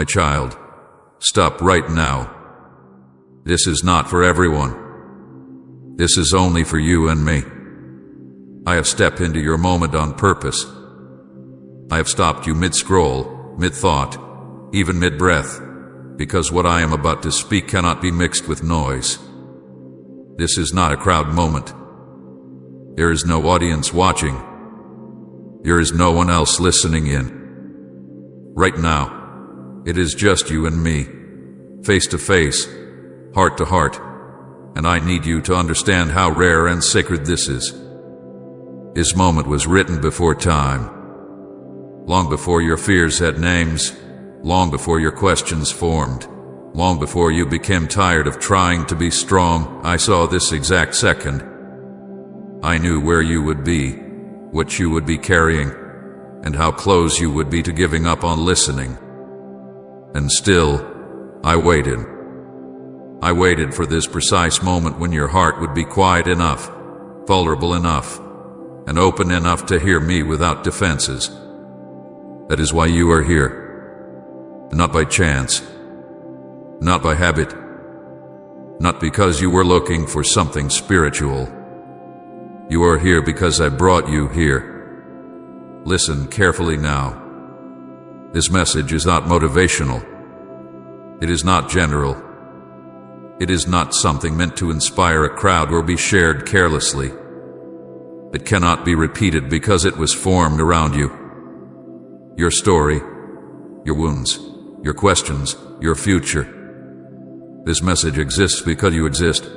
My child, stop right now. This is not for everyone. This is only for you and me. I have stepped into your moment on purpose. I have stopped you mid-scroll, mid-thought, even mid-breath, because what I am about to speak cannot be mixed with noise. This is not a crowd moment. There is no audience watching. There is no one else listening in. Right now, it is just you and me, face to face, heart to heart, and I need you to understand how rare and sacred this is. This moment was written before time, long before your fears had names, long before your questions formed, long before you became tired of trying to be strong. I saw this exact second. I knew where you would be, what you would be carrying, and how close you would be to giving up on listening. And still, I waited. I waited for this precise moment when your heart would be quiet enough, vulnerable enough, and open enough to hear me without defenses. That is why you are here. Not by chance, not by habit, not because you were looking for something spiritual. You are here because I brought you here. Listen carefully now. This message is not motivational. It is not general. It is not something meant to inspire a crowd or be shared carelessly. It cannot be repeated because it was formed around you. Your story, your wounds, your questions, your future. This message exists because you exist.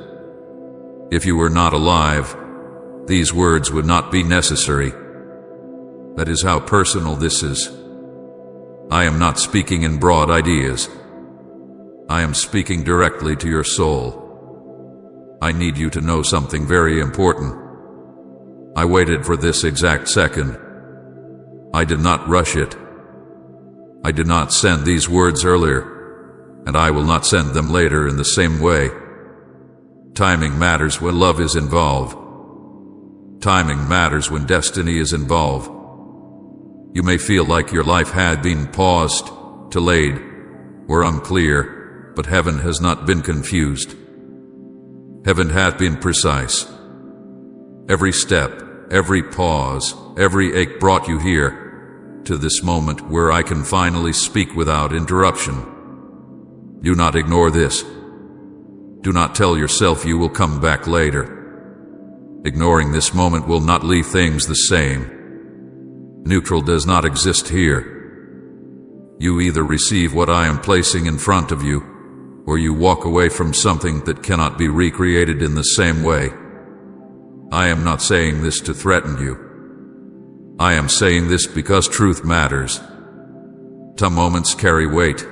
If you were not alive, these words would not be necessary. That is how personal this is. I am not speaking in broad ideas. I am speaking directly to your soul. I need you to know something very important. I waited for this exact second. I did not rush it. I did not send these words earlier, and I will not send them later in the same way. Timing matters when love is involved. Timing matters when destiny is involved. You may feel like your life had been paused, delayed, or unclear, but heaven has not been confused. Heaven hath been precise. Every step, every pause, every ache brought you here, to this moment where I can finally speak without interruption. Do not ignore this. Do not tell yourself you will come back later. Ignoring this moment will not leave things the same. Neutral does not exist here. You either receive what I am placing in front of you, or you walk away from something that cannot be recreated in the same way. I am not saying this to threaten you. I am saying this because truth matters. Some moments carry weight,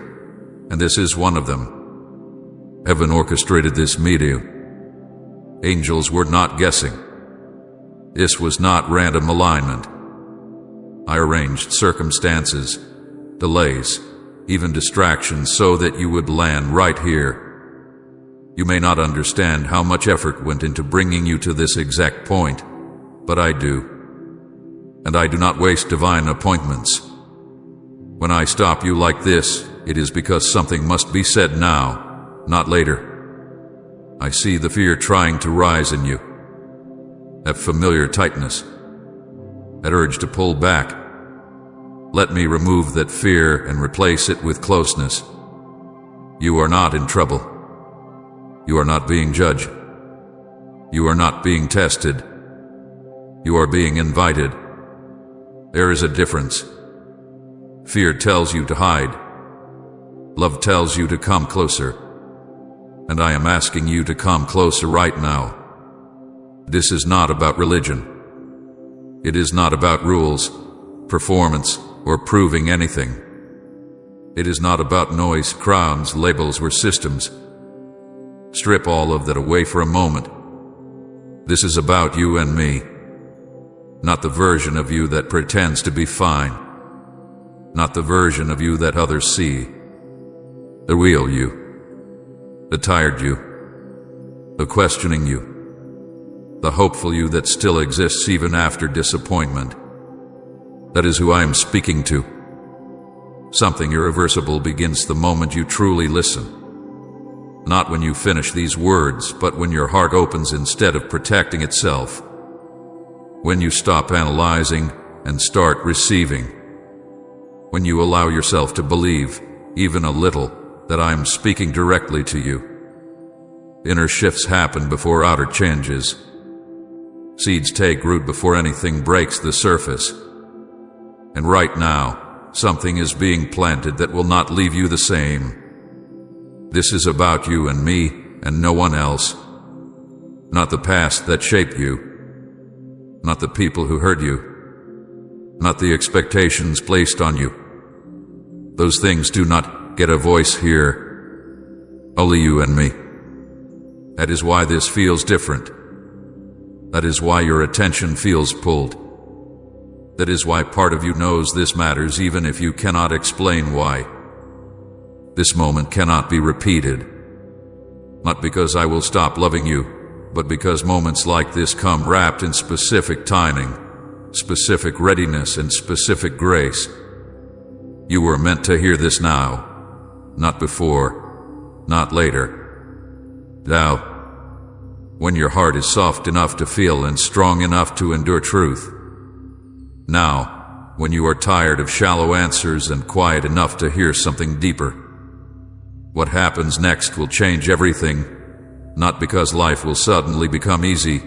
and this is one of them. Heaven orchestrated this meeting. Angels were not guessing. This was not random alignment. I arranged circumstances, delays, even distractions so that you would land right here. You may not understand how much effort went into bringing you to this exact point, but I do. And I do not waste divine appointments. When I stop you like this, it is because something must be said now, not later. I see the fear trying to rise in you. That familiar tightness. That urge to pull back. Let me remove that fear and replace it with closeness. You are not in trouble. You are not being judged. You are not being tested. You are being invited. There is a difference. Fear tells you to hide. Love tells you to come closer. And I am asking you to come closer right now. This is not about religion. It is not about rules, performance, or proving anything. It is not about noise, crowns, labels, or systems. Strip all of that away for a moment. This is about you and me. Not the version of you that pretends to be fine. Not the version of you that others see. The real you. The tired you. The questioning you. The hopeful you that still exists even after disappointment. That is who I am speaking to. Something irreversible begins the moment you truly listen. Not when you finish these words, but when your heart opens instead of protecting itself. When you stop analyzing and start receiving. When you allow yourself to believe, even a little, that I am speaking directly to you. Inner shifts happen before outer changes. Seeds take root before anything breaks the surface. And right now, something is being planted that will not leave you the same. This is about you and me and no one else. Not the past that shaped you. Not the people who hurt you. Not the expectations placed on you. Those things do not get a voice here. Only you and me. That is why this feels different. That is why your attention feels pulled. That is why part of you knows this matters even if you cannot explain why. This moment cannot be repeated. Not because I will stop loving you, but because moments like this come wrapped in specific timing, specific readiness, and specific grace. You were meant to hear this now, not before, not later. Now, when your heart is soft enough to feel and strong enough to endure truth. Now, when you are tired of shallow answers and quiet enough to hear something deeper. What happens next will change everything, not because life will suddenly become easy,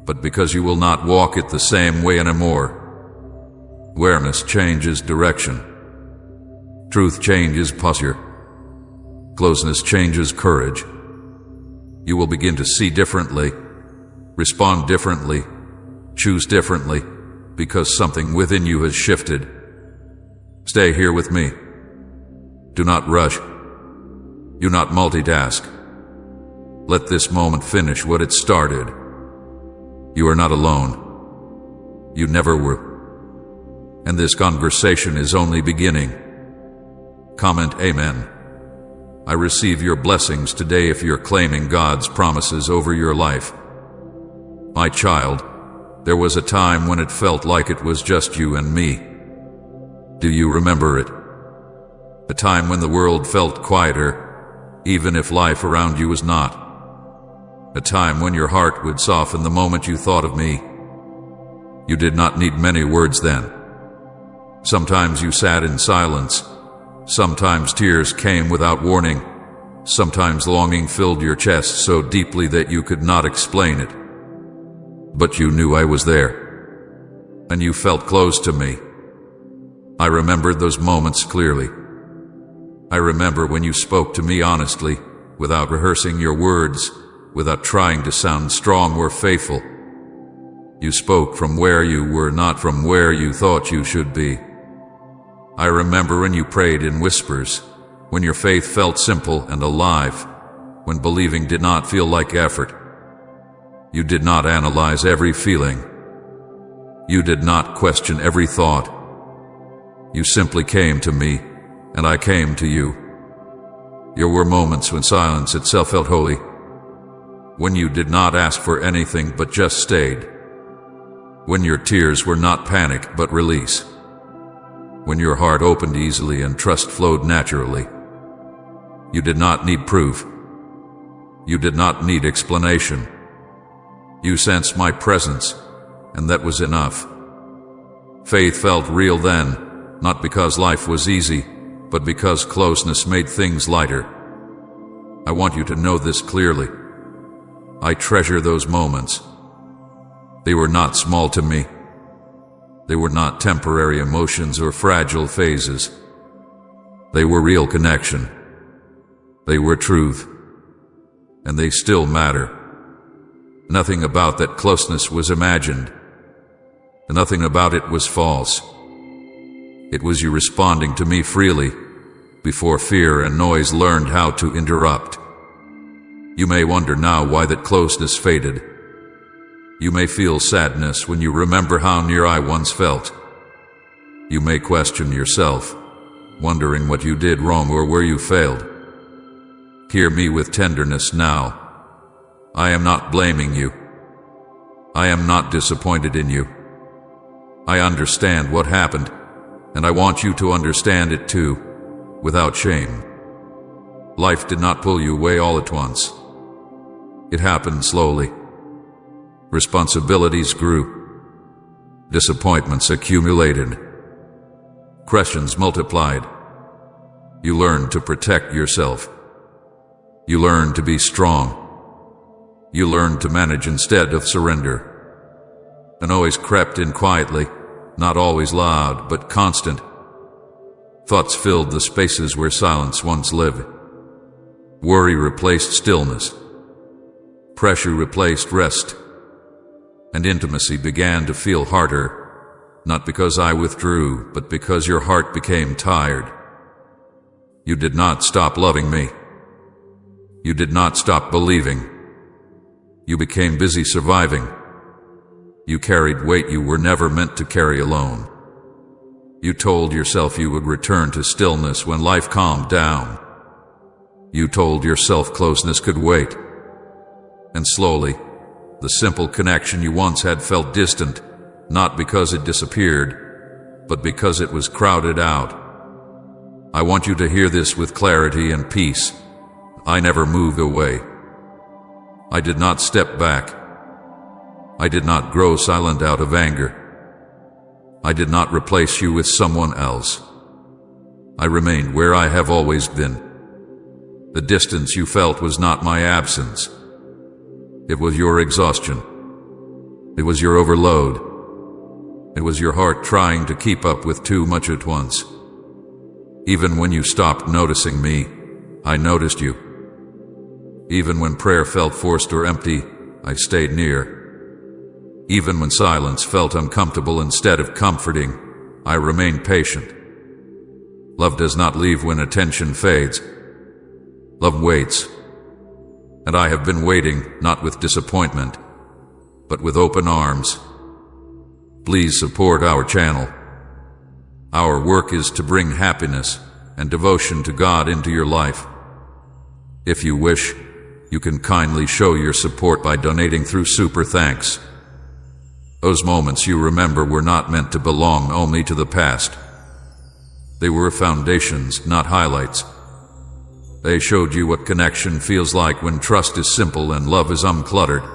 but because you will not walk it the same way anymore. Awareness changes direction. Truth changes posture. Closeness changes courage. You will begin to see differently, respond differently, choose differently, because something within you has shifted. Stay here with me. Do not rush. Do not multitask. Let this moment finish what it started. You are not alone. You never were. And this conversation is only beginning. Comment Amen. I receive your blessings today if you're claiming God's promises over your life. My child, there was a time when it felt like it was just you and me. Do you remember it? A time when the world felt quieter, even if life around you was not. A time when your heart would soften the moment you thought of me. You did not need many words then. Sometimes you sat in silence. Sometimes tears came without warning. Sometimes longing filled your chest so deeply that you could not explain it. But you knew I was there. And you felt close to me. I remembered those moments clearly. I remember when you spoke to me honestly, without rehearsing your words, without trying to sound strong or faithful. You spoke from where you were, not from where you thought you should be. I remember when you prayed in whispers, when your faith felt simple and alive, when believing did not feel like effort. You did not analyze every feeling. You did not question every thought. You simply came to me, and I came to you. There were moments when silence itself felt holy, when you did not ask for anything but just stayed, when your tears were not panic but release, when your heart opened easily and trust flowed naturally. You did not need proof. You did not need explanation. You sensed my presence, and that was enough. Faith felt real then, not because life was easy, but because closeness made things lighter. I want you to know this clearly. I treasure those moments. They were not small to me. They were not temporary emotions or fragile phases. They were real connection. They were truth. And they still matter. Nothing about that closeness was imagined. Nothing about it was false. It was you responding to me freely, before fear and noise learned how to interrupt. You may wonder now why that closeness faded. You may feel sadness when you remember how near I once felt. You may question yourself, wondering what you did wrong or where you failed. Hear me with tenderness now. I am not blaming you. I am not disappointed in you. I understand what happened, And I want you to understand it too, without shame. Life did not pull you away all at once. It happened slowly. Responsibilities grew. Disappointments accumulated. Questions multiplied. You learned to protect yourself. You learned to be strong. You learned to manage instead of surrender. And always crept in quietly, not always loud, but constant. Thoughts filled the spaces where silence once lived. Worry replaced stillness. Pressure replaced rest. And intimacy began to feel harder, not because I withdrew, but because your heart became tired. You did not stop loving me. You did not stop believing. You became busy surviving. You carried weight you were never meant to carry alone. You told yourself you would return to stillness when life calmed down. You told yourself closeness could wait. And slowly, the simple connection you once had felt distant, not because it disappeared, but because it was crowded out. I want you to hear this with clarity and peace. I never moved away. I did not step back. I did not grow silent out of anger. I did not replace you with someone else. I remained where I have always been. The distance you felt was not my absence. It was your exhaustion. It was your overload. It was your heart trying to keep up with too much at once. Even when you stopped noticing me, I noticed you. Even when prayer felt forced or empty, I stayed near. Even when silence felt uncomfortable instead of comforting, I remained patient. Love does not leave when attention fades. Love waits. And I have been waiting, not with disappointment, but with open arms. Please support our channel. Our work is to bring happiness and devotion to God into your life. If you wish, you can kindly show your support by donating through Super Thanks. Those moments you remember were not meant to belong only to the past. They were foundations, not highlights. They showed you what connection feels like when trust is simple and love is uncluttered.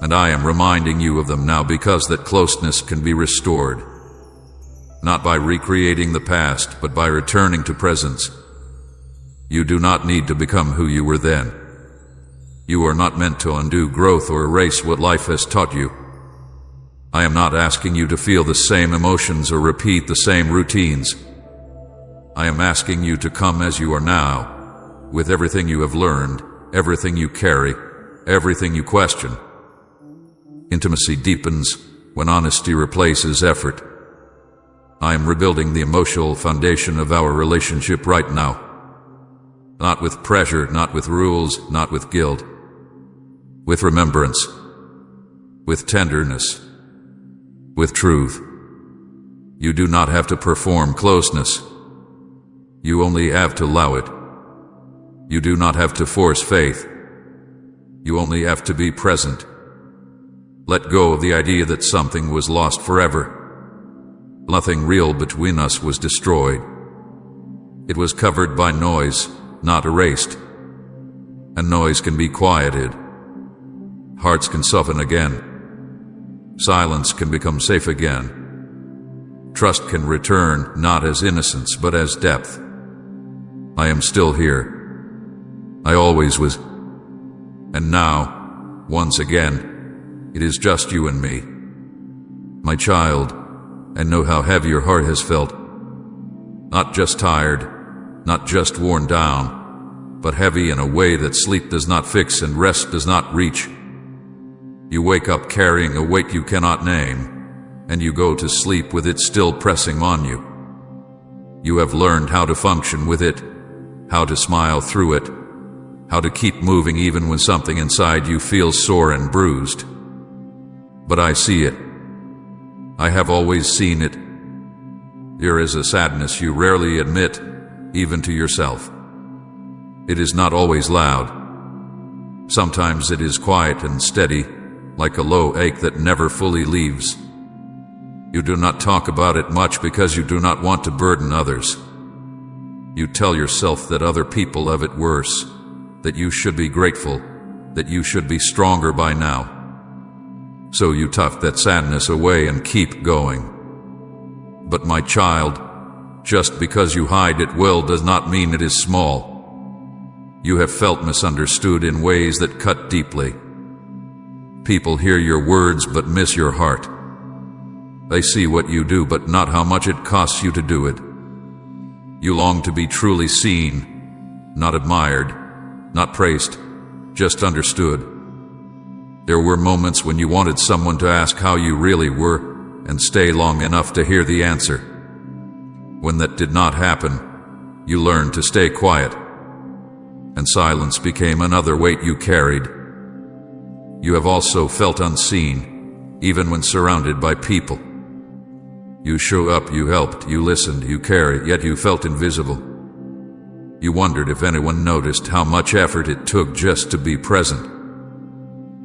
And I am reminding you of them now because that closeness can be restored. Not by recreating the past, but by returning to presence. You do not need to become who you were then. You are not meant to undo growth or erase what life has taught you. I am not asking you to feel the same emotions or repeat the same routines. I am asking you to come as you are now, with everything you have learned, everything you carry, everything you question. Intimacy deepens when honesty replaces effort. I am rebuilding the emotional foundation of our relationship right now. Not with pressure, not with rules, not with guilt. With remembrance. With tenderness. With truth. You do not have to perform closeness. You only have to allow it. You do not have to force faith. You only have to be present. Let go of the idea that something was lost forever. Nothing real between us was destroyed. It was covered by noise, not erased. And noise can be quieted. Hearts can soften again. Silence can become safe again. Trust can return not as innocence but as depth. I am still here. I always was. And now, once again, it is just you and me. My child, and know how heavy your heart has felt. Not just tired, not just worn down, but heavy in a way that sleep does not fix and rest does not reach. You wake up carrying a weight you cannot name, and you go to sleep with it still pressing on you. You have learned how to function with it, how to smile through it, how to keep moving even when something inside you feels sore and bruised. But I see it. I have always seen it. There is a sadness you rarely admit, even to yourself. It is not always loud. Sometimes it is quiet and steady, like a low ache that never fully leaves. You do not talk about it much because you do not want to burden others. You tell yourself that other people have it worse, that you should be grateful, that you should be stronger by now. So you tuck that sadness away and keep going. But my child, just because you hide it well does not mean it is small. You have felt misunderstood in ways that cut deeply. People hear your words but miss your heart. They see what you do but not how much it costs you to do it. You long to be truly seen, not admired, not praised, just understood. There were moments when you wanted someone to ask how you really were and stay long enough to hear the answer. When that did not happen, you learned to stay quiet, and silence became another weight you carried. You have also felt unseen, even when surrounded by people. You show up, you helped, you listened, you cared, yet you felt invisible. You wondered if anyone noticed how much effort it took just to be present.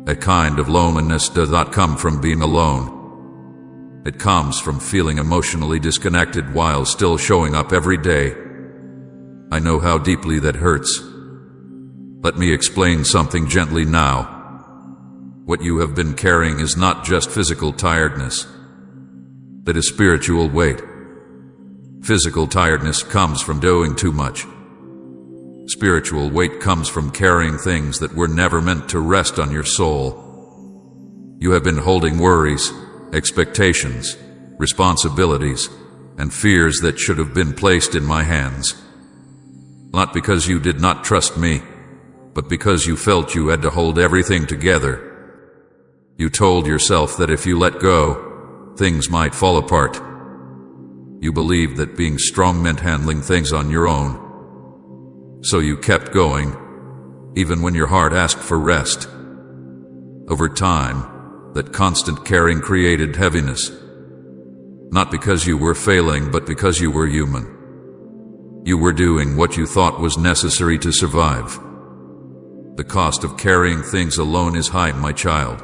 That kind of loneliness does not come from being alone. It comes from feeling emotionally disconnected while still showing up every day. I know how deeply that hurts. Let me explain something gently now. What you have been carrying is not just physical tiredness. That is spiritual weight. Physical tiredness comes from doing too much. Spiritual weight comes from carrying things that were never meant to rest on your soul. You have been holding worries, expectations, responsibilities, and fears that should have been placed in my hands. Not because you did not trust me, but because you felt you had to hold everything together. You told yourself that if you let go, things might fall apart. You believed that being strong meant handling things on your own. So you kept going, even when your heart asked for rest. Over time, that constant carrying created heaviness. Not because you were failing, but because you were human. You were doing what you thought was necessary to survive. The cost of carrying things alone is high, my child.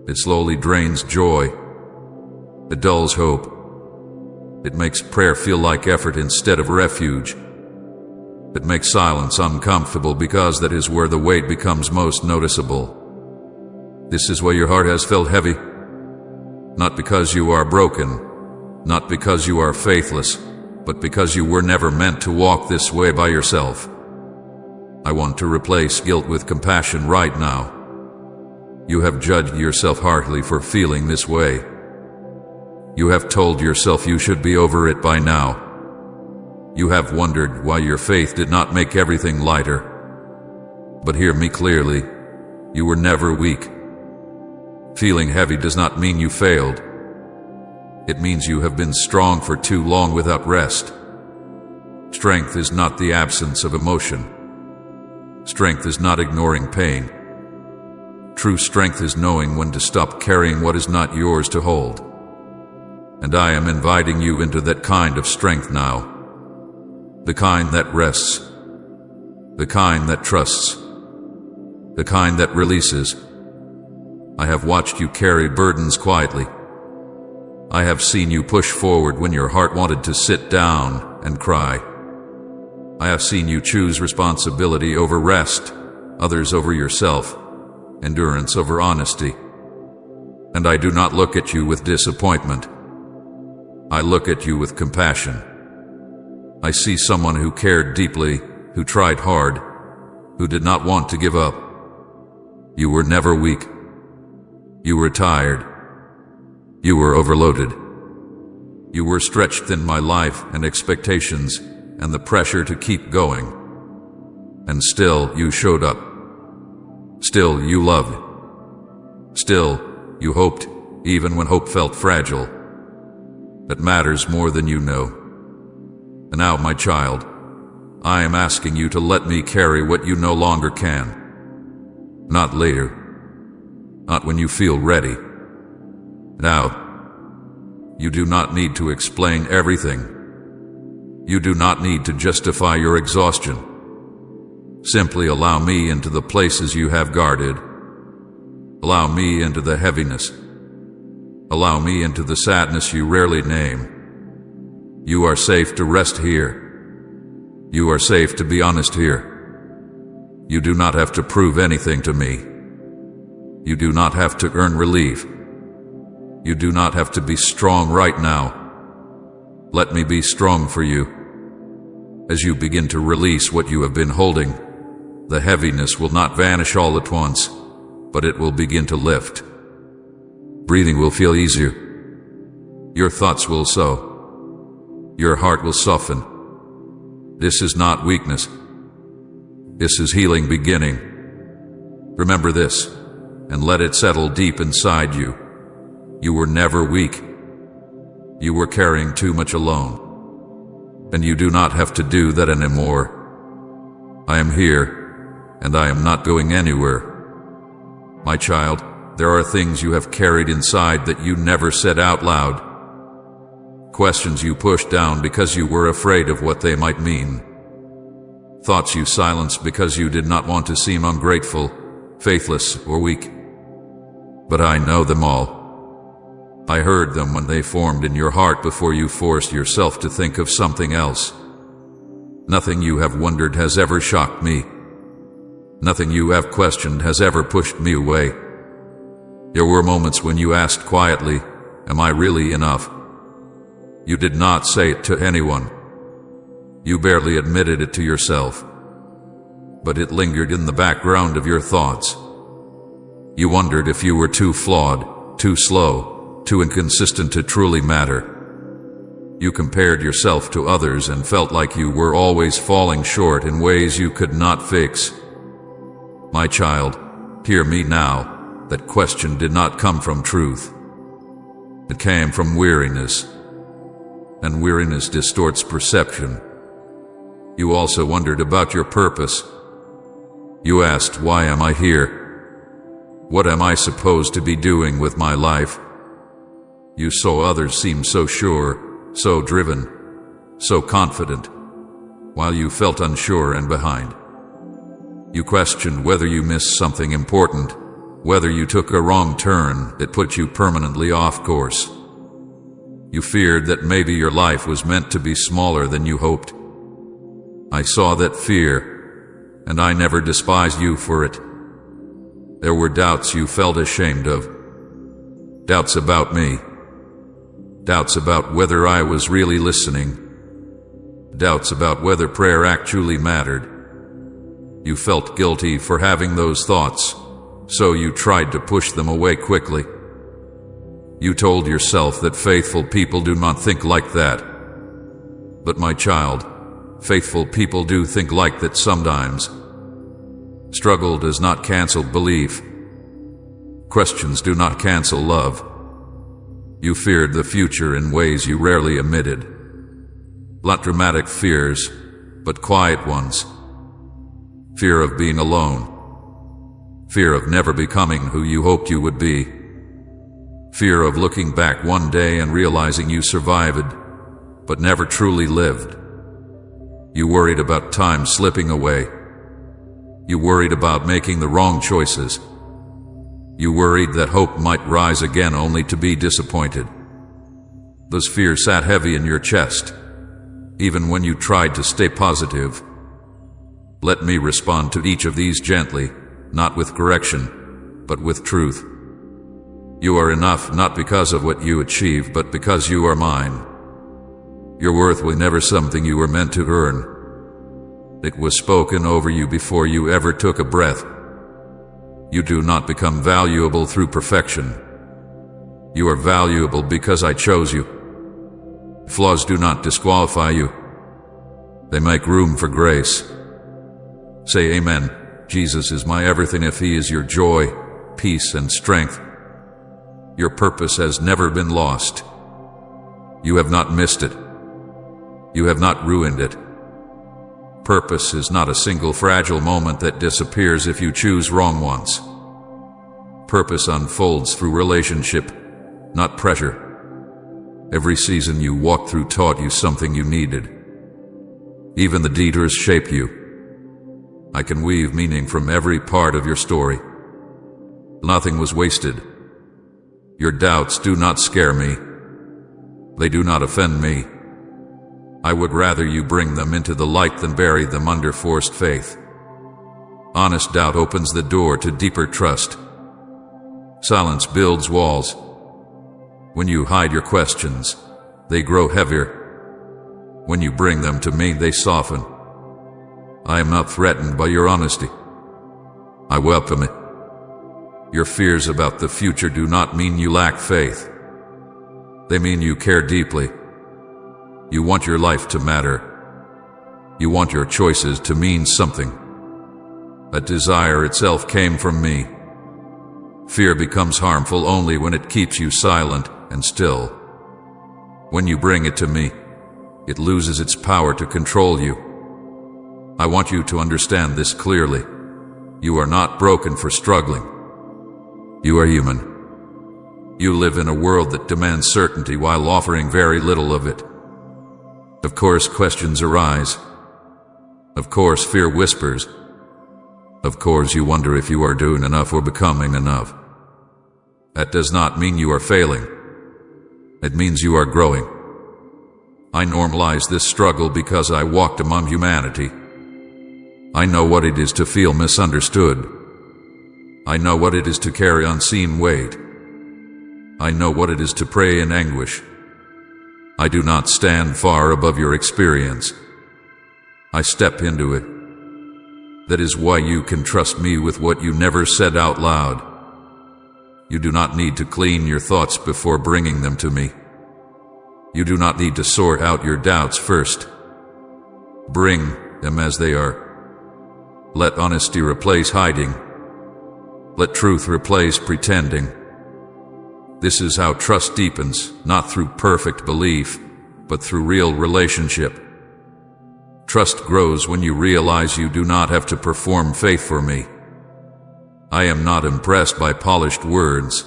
It slowly drains joy. It dulls hope. It makes prayer feel like effort instead of refuge. It makes silence uncomfortable because that is where the weight becomes most noticeable. This is why your heart has felt heavy. Not because you are broken, not because you are faithless, but because you were never meant to walk this way by yourself. I want to replace guilt with compassion right now. You have judged yourself harshly for feeling this way. You have told yourself you should be over it by now. You have wondered why your faith did not make everything lighter. But hear me clearly. You were never weak. Feeling heavy does not mean you failed. It means you have been strong for too long without rest. Strength is not the absence of emotion. Strength is not ignoring pain. True strength is knowing when to stop carrying what is not yours to hold. And I am inviting you into that kind of strength now. The kind that rests. The kind that trusts. The kind that releases. I have watched you carry burdens quietly. I have seen you push forward when your heart wanted to sit down and cry. I have seen you choose responsibility over rest, others over yourself, endurance over honesty. And I do not look at you with disappointment. I look at you with compassion. I see someone who cared deeply, who tried hard, who did not want to give up. You were never weak. You were tired. You were overloaded. You were stretched thin by life and expectations and the pressure to keep going. And still you showed up. Still you loved. Still you hoped, even when hope felt fragile. That matters more than you know. And now, my child, I am asking you to let me carry what you no longer can. Not later. Not when you feel ready. Now, you do not need to explain everything. You do not need to justify your exhaustion. Simply allow me into the places you have guarded. Allow me into the heaviness. Allow me into the sadness you rarely name. You are safe to rest here. You are safe to be honest here. You do not have to prove anything to me. You do not have to earn relief. You do not have to be strong right now. Let me be strong for you. As you begin to release what you have been holding, the heaviness will not vanish all at once, but it will begin to lift. Breathing will feel easier. Your thoughts will sow. Your heart will soften. This is not weakness. This is healing beginning. Remember this, and let it settle deep inside you. You were never weak. You were carrying too much alone. And you do not have to do that anymore. I am here, and I am not going anywhere. My child, there are things you have carried inside that you never said out loud. Questions you pushed down because you were afraid of what they might mean. Thoughts you silenced because you did not want to seem ungrateful, faithless, or weak. But I know them all. I heard them when they formed in your heart before you forced yourself to think of something else. Nothing you have wondered has ever shocked me. Nothing you have questioned has ever pushed me away. There were moments when you asked quietly, "Am I really enough?" You did not say it to anyone. You barely admitted it to yourself. But it lingered in the background of your thoughts. You wondered if you were too flawed, too slow, too inconsistent to truly matter. You compared yourself to others and felt like you were always falling short in ways you could not fix. My child, hear me now. That question did not come from truth. It came from weariness. And weariness distorts perception. You also wondered about your purpose. You asked, "Why am I here? What am I supposed to be doing with my life?" You saw others seem so sure, so driven, so confident, while you felt unsure and behind. You questioned whether you missed something important, whether you took a wrong turn that put you permanently off course. You feared that maybe your life was meant to be smaller than you hoped. I saw that fear, and I never despised you for it. There were doubts you felt ashamed of. Doubts about me. Doubts about whether I was really listening. Doubts about whether prayer actually mattered. You felt guilty for having those thoughts, so you tried to push them away quickly. You told yourself that faithful people do not think like that. But my child, faithful people do think like that sometimes. Struggle does not cancel belief. Questions do not cancel love. You feared the future in ways you rarely admitted. Not dramatic fears, but quiet ones. Fear of being alone. Fear of never becoming who you hoped you would be. Fear of looking back one day and realizing you survived, but never truly lived. You worried about time slipping away. You worried about making the wrong choices. You worried that hope might rise again only to be disappointed. Those fears sat heavy in your chest, even when you tried to stay positive. Let me respond to each of these gently, not with correction, but with truth. You are enough not because of what you achieve, but because you are mine. Your worth was never something you were meant to earn. It was spoken over you before you ever took a breath. You do not become valuable through perfection. You are valuable because I chose you. Flaws do not disqualify you. They make room for grace. Say amen. Jesus is my everything. If he is your joy, peace, and strength, your purpose has never been lost. You have not missed it. You have not ruined it. Purpose is not a single fragile moment that disappears if you choose wrong ones. Purpose unfolds through relationship, not pressure. Every season you walked through taught you something you needed. Even the detours shape you. I can weave meaning from every part of your story. Nothing was wasted. Your doubts do not scare me. They do not offend me. I would rather you bring them into the light than bury them under forced faith. Honest doubt opens the door to deeper trust. Silence builds walls. When you hide your questions, they grow heavier. When you bring them to me, they soften. I am not threatened by your honesty. I welcome it. Your fears about the future do not mean you lack faith. They mean you care deeply. You want your life to matter. You want your choices to mean something. That desire itself came from me. Fear becomes harmful only when it keeps you silent and still. When you bring it to me, it loses its power to control you. I want you to understand this clearly. You are not broken for struggling. You are human. You live in a world that demands certainty while offering very little of it. Of course, questions arise. Of course, fear whispers. Of course, you wonder if you are doing enough or becoming enough. That does not mean you are failing. It means you are growing. I normalize this struggle because I walked among humanity. I know what it is to feel misunderstood. I know what it is to carry unseen weight. I know what it is to pray in anguish. I do not stand far above your experience. I step into it. That is why you can trust me with what you never said out loud. You do not need to clean your thoughts before bringing them to me. You do not need to sort out your doubts first. Bring them as they are. Let honesty replace hiding. Let truth replace pretending. This is how trust deepens, not through perfect belief, but through real relationship. Trust grows when you realize you do not have to perform faith for me. I am not impressed by polished words.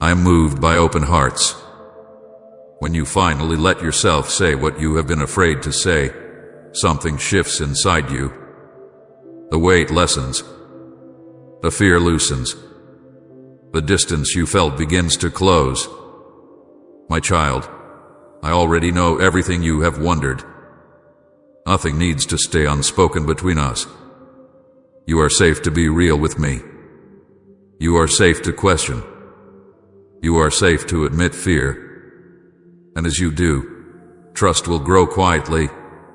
I am moved by open hearts. When you finally let yourself say what you have been afraid to say, something shifts inside you. The weight lessens. The fear loosens. The distance you felt begins to close. My child, I already know everything you have wondered. Nothing needs to stay unspoken between us. You are safe to be real with me. You are safe to question. You are safe to admit fear. And as you do, trust will grow quietly,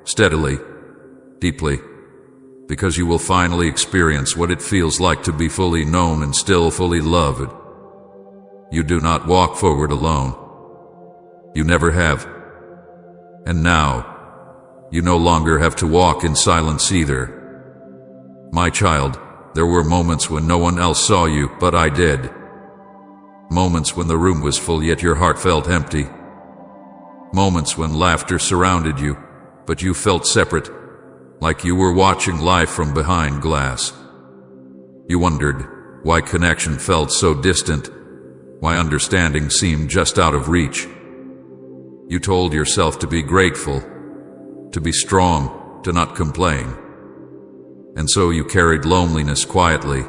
steadily, deeply, because you will finally experience what it feels like to be fully known and still fully loved. You do not walk forward alone. You never have. And now, you no longer have to walk in silence either. My child, there were moments when no one else saw you, but I did. Moments when the room was full yet your heart felt empty. Moments when laughter surrounded you, but you felt separate, like you were watching life from behind glass. You wondered why connection felt so distant, why understanding seemed just out of reach. You told yourself to be grateful, to be strong, to not complain. And so you carried loneliness quietly,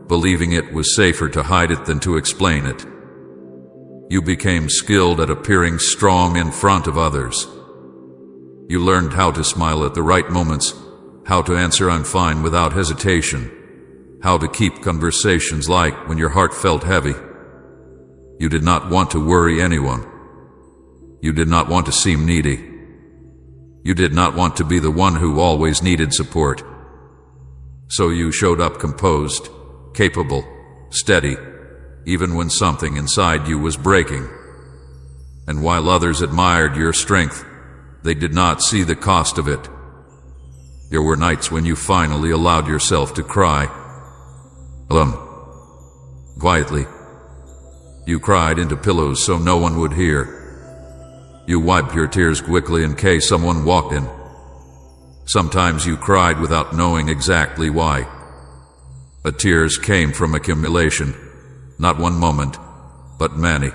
believing it was safer to hide it than to explain it. You became skilled at appearing strong in front of others. You learned how to smile at the right moments, how to answer "I'm fine" without hesitation, how to keep conversations light when your heart felt heavy. You did not want to worry anyone. You did not want to seem needy. You did not want to be the one who always needed support. So you showed up composed, capable, steady, even when something inside you was breaking. And while others admired your strength, they did not see the cost of it. There were nights when you finally allowed yourself to cry. Quietly. You cried into pillows so no one would hear. You wiped your tears quickly in case someone walked in. Sometimes you cried without knowing exactly why. The tears came from accumulation, not one moment, but many.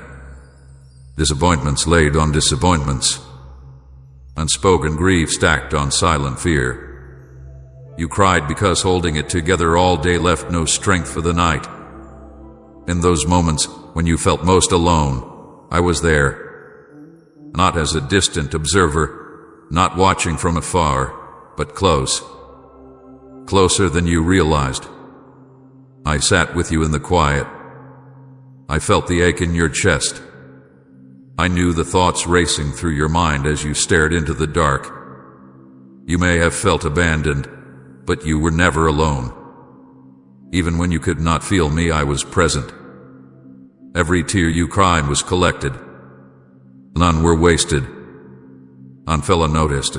Disappointments laid on disappointments. Unspoken grief stacked on silent fear. You cried because holding it together all day left no strength for the night. In those moments, when you felt most alone, I was there. Not as a distant observer, not watching from afar, but close. Closer than you realized. I sat with you in the quiet. I felt the ache in your chest. I knew the thoughts racing through your mind as you stared into the dark. You may have felt abandoned, but you were never alone. Even when you could not feel me, I was present. Every tear you cried was collected. None were wasted. None fell unnoticed.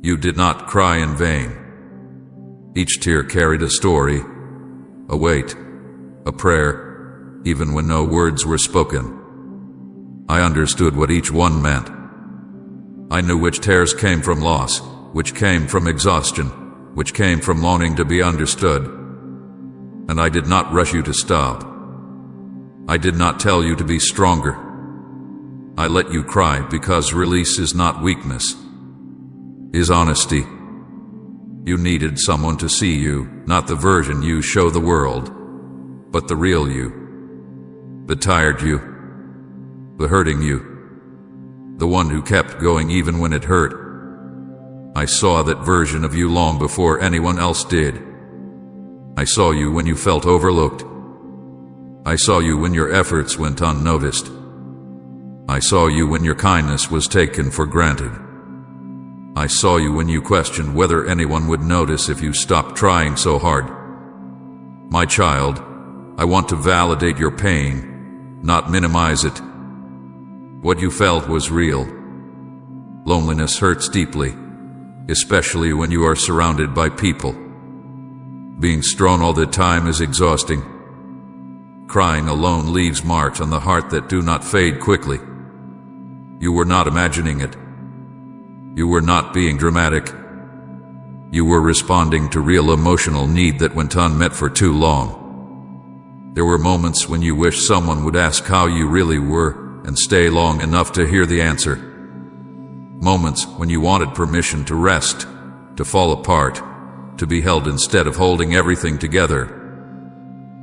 You did not cry in vain. Each tear carried a story, a weight, a prayer, even when no words were spoken. I understood what each one meant. I knew which tears came from loss, which came from exhaustion, which came from longing to be understood. And I did not rush you to stop. I did not tell you to be stronger. I let you cry because release is not weakness, is honesty. You needed someone to see you, not the version you show the world, but the real you, the tired you, the hurting you, the one who kept going even when it hurt. I saw that version of you long before anyone else did. I saw you when you felt overlooked. I saw you when your efforts went unnoticed. I saw you when your kindness was taken for granted. I saw you when you questioned whether anyone would notice if you stopped trying so hard. My child, I want to validate your pain, not minimize it. What you felt was real. Loneliness hurts deeply, especially when you are surrounded by people. Being strong all the time is exhausting. Crying alone leaves marks on the heart that do not fade quickly. You were not imagining it. You were not being dramatic. You were responding to real emotional need that went unmet for too long. There were moments when you wished someone would ask how you really were and stay long enough to hear the answer. Moments when you wanted permission to rest, to fall apart, to be held instead of holding everything together.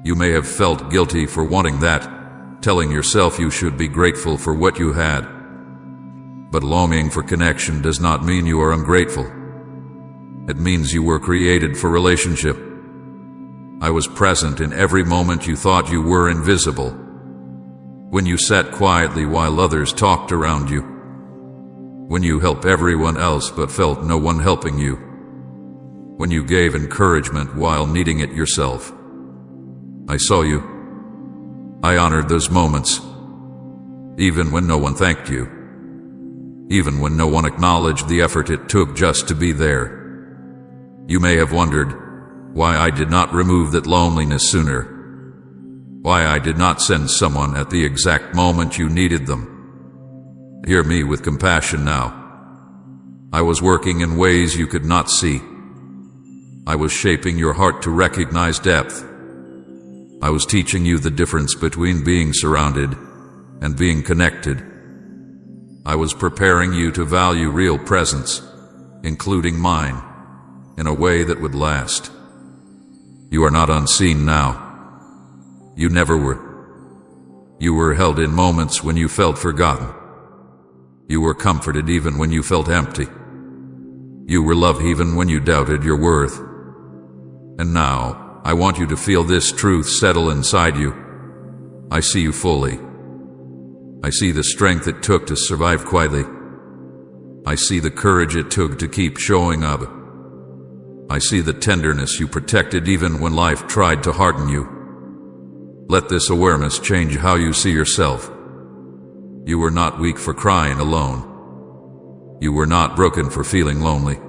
You may have felt guilty for wanting that, telling yourself you should be grateful for what you had. But longing for connection does not mean you are ungrateful. It means you were created for relationship. I was present in every moment you thought you were invisible. When you sat quietly while others talked around you. When you helped everyone else but felt no one helping you. When you gave encouragement while needing it yourself. I saw you. I honored those moments. Even when no one thanked you. Even when no one acknowledged the effort it took just to be there. You may have wondered why I did not remove that loneliness sooner. Why I did not send someone at the exact moment you needed them. Hear me with compassion now. I was working in ways you could not see. I was shaping your heart to recognize depth. I was teaching you the difference between being surrounded and being connected. I was preparing you to value real presence, including mine, in a way that would last. You are not unseen now. You never were. You were held in moments when you felt forgotten. You were comforted even when you felt empty. You were loved even when you doubted your worth. And now, I want you to feel this truth settle inside you. I see you fully. I see the strength it took to survive quietly. I see the courage it took to keep showing up. I see the tenderness you protected even when life tried to harden you. Let this awareness change how you see yourself. You were not weak for crying alone. You were not broken for feeling lonely.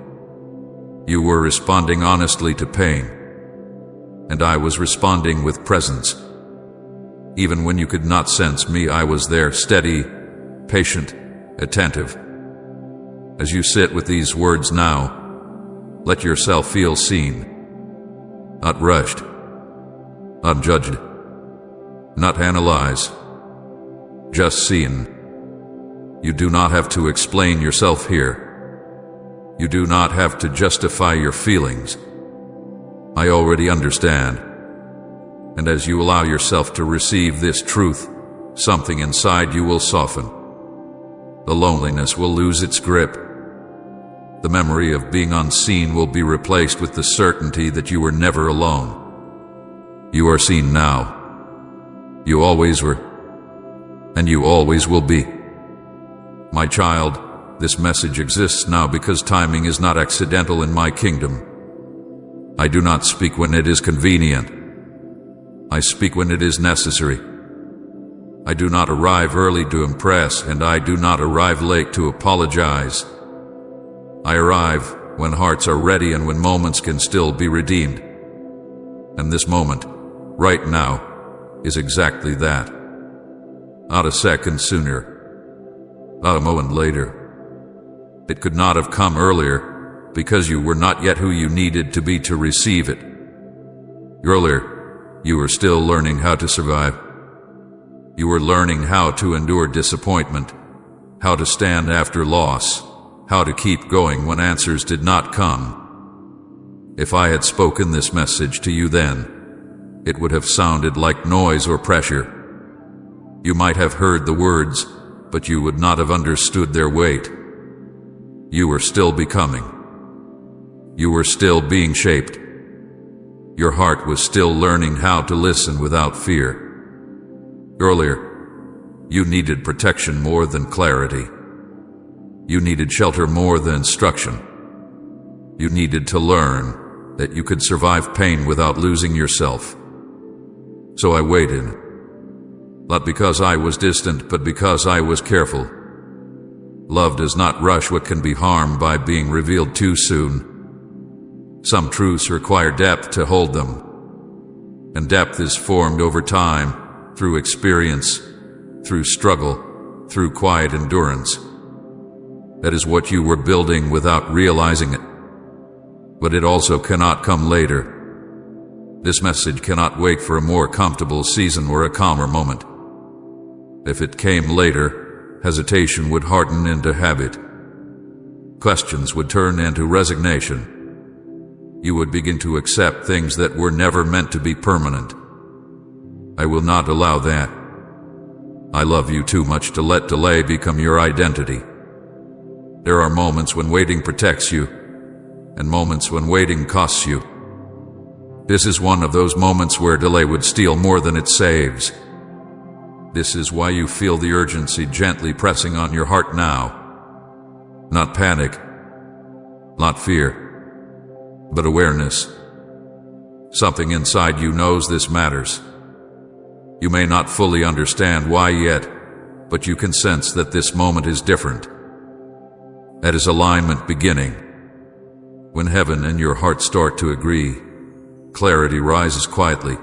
You were responding honestly to pain. And I was responding with presence. Even when you could not sense me, I was there, steady, patient, attentive. As you sit with these words now, let yourself feel seen, not rushed, not judged, not analyze, just seen. You do not have to explain yourself here. You do not have to justify your feelings. I already understand. And as you allow yourself to receive this truth, something inside you will soften. The loneliness will lose its grip. The memory of being unseen will be replaced with the certainty that you were never alone. You are seen now. You always were, and you always will be. My child, this message exists now because timing is not accidental in my kingdom. I do not speak when it is convenient. I speak when it is necessary. I do not arrive early to impress, and I do not arrive late to apologize. I arrive when hearts are ready and when moments can still be redeemed. And this moment, right now, is exactly that. Not a second sooner, not a moment later. It could not have come earlier because you were not yet who you needed to be to receive it. Earlier, you were still learning how to survive. You were learning how to endure disappointment, how to stand after loss, how to keep going when answers did not come. If I had spoken this message to you then, it would have sounded like noise or pressure. You might have heard the words, but you would not have understood their weight. You were still becoming. You were still being shaped. Your heart was still learning how to listen without fear. Earlier, you needed protection more than clarity. You needed shelter more than instruction. You needed to learn that you could survive pain without losing yourself. So I waited, not because I was distant, but because I was careful. Love does not rush what can be harmed by being revealed too soon. Some truths require depth to hold them, and depth is formed over time, through experience, through struggle, through quiet endurance. That is what you were building without realizing it. But it also cannot come later. This message cannot wait for a more comfortable season or a calmer moment. If it came later, hesitation would harden into habit. Questions would turn into resignation. You would begin to accept things that were never meant to be permanent. I will not allow that. I love you too much to let delay become your identity. There are moments when waiting protects you, and moments when waiting costs you. This is one of those moments where delay would steal more than it saves. This is why you feel the urgency gently pressing on your heart now. Not panic, not fear, but awareness. Something inside you knows this matters. You may not fully understand why yet, but you can sense that this moment is different. That is alignment beginning. When heaven and your heart start to agree, clarity rises quietly.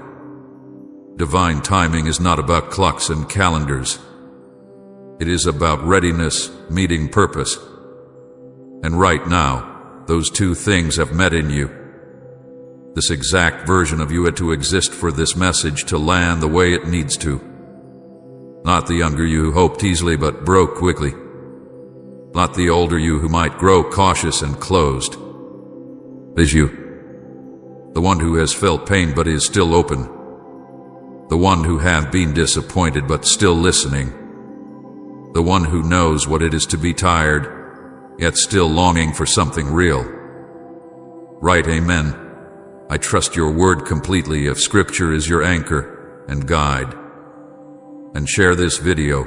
Divine timing is not about clocks and calendars. It is about readiness meeting purpose. And right now, those two things have met in you. This exact version of you had to exist for this message to land the way it needs to. Not the younger you who hoped easily but broke quickly. Not the older you who might grow cautious and closed. Is you. The one who has felt pain but is still open. The one who have been disappointed but still listening. The one who knows what it is to be tired, yet still longing for something real. Right, amen. I trust your word completely if Scripture is your anchor and guide. And share this video